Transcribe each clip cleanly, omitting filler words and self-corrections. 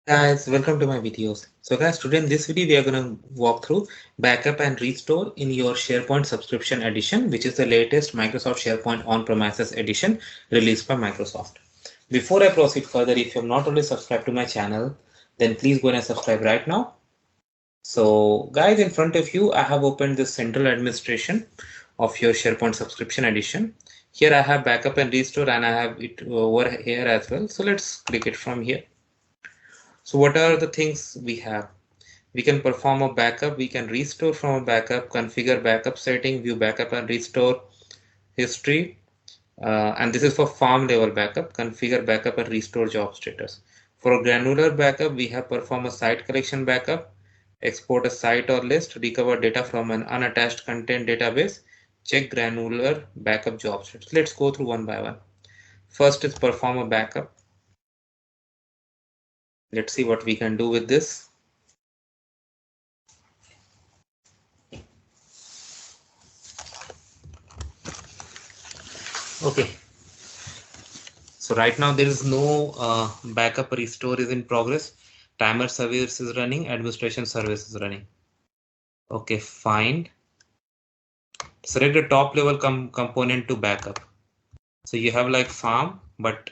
Guys, welcome to my videos. So guys, today in this video we are going to walk through backup and restore in your SharePoint subscription edition, which is the latest Microsoft SharePoint on-premises edition released by Microsoft. Before I proceed further, if you have not already subscribed to my channel, then please go and subscribe right now. So guys, in front of you I have opened the central administration of your SharePoint subscription edition. Here I have backup and restore, and I have it over here as well. So let's click it from here. So what are the things we have? We can perform a backup, we can restore from a backup, configure backup setting, view backup and restore history. And this is for farm level backup, configure backup and restore job status. For a granular backup, we have perform a site collection backup, export a site or list, recover data from an unattached content database, check granular backup job status. Let's go through one by one. First is perform a backup. Let's see what we can do with this. Okay. So right now there is no backup restore is in progress. Timer service is running, administration service is running. Okay, fine. Select the top level component to backup. So you have like farm, but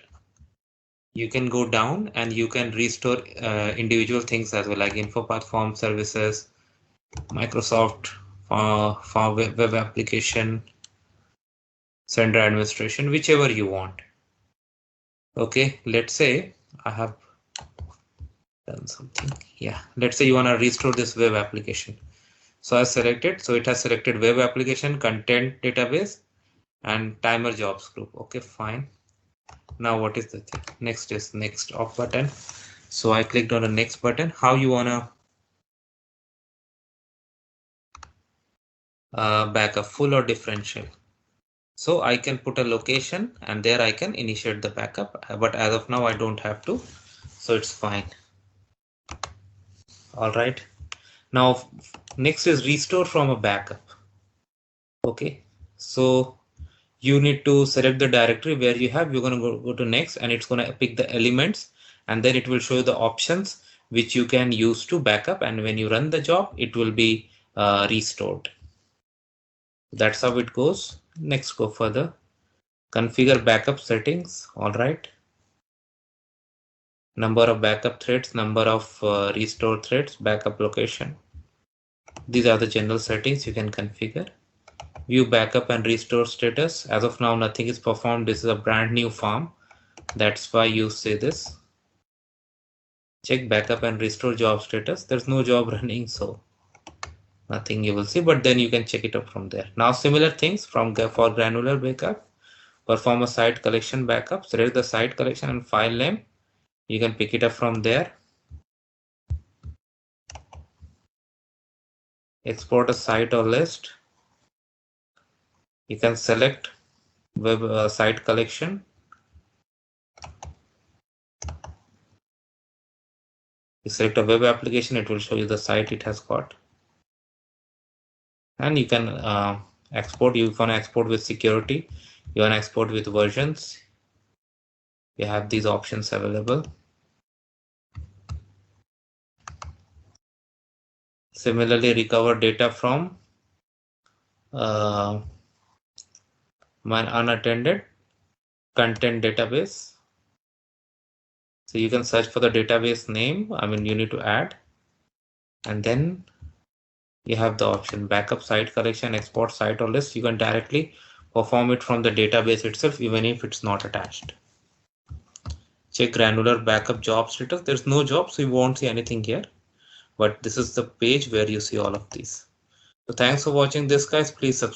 you can go down and you can restore individual things as well, like info path, form services, Microsoft farm web application, sender administration, whichever you want. Okay, let's say I have done something. Yeah, let's say you want to restore this web application. So I selected, so it has selected web application, content database, and timer jobs group. Okay, fine. Now what is the thing? Next is next off button. So I clicked on the next button. How you wanna backup, full or differential? So I can put a location and there I can initiate the backup, but as of now I don't have to, so it's fine. All right. Now next is restore from a backup. Okay, so you need to select the directory where you have, you're going to go to next, and it's going to pick the elements, and then it will show you the options which you can use to backup, and when you run the job it will be restored. That's how it goes. Next, go further, configure backup settings. All right, number of backup threads, number of restore threads, backup location. These are the general settings you can configure. View backup and restore status. As of now nothing is performed. This is a brand new farm, that's why you say this. Check backup and restore job status. There's no job running, so nothing you will see, but then you can check it up from there. Now similar things for granular backup, perform a site collection backup. Select the site collection and file name, you can pick it up from there. Export a site or list, you can select web site collection. You select a web application, it will show you the site it has got. And you can export. You want to export with security, you want to export with versions. You have these options available. Similarly, recover data from my unattended content database. So you can search for the database name, you need to add, and then you have the option backup site collection, export site or list. You can directly perform it from the database itself, even if it's not attached. Check granular backup job status. There's no job, so you won't see anything here, but this is the page where you see all of these. So thanks for watching this, guys. Please subscribe.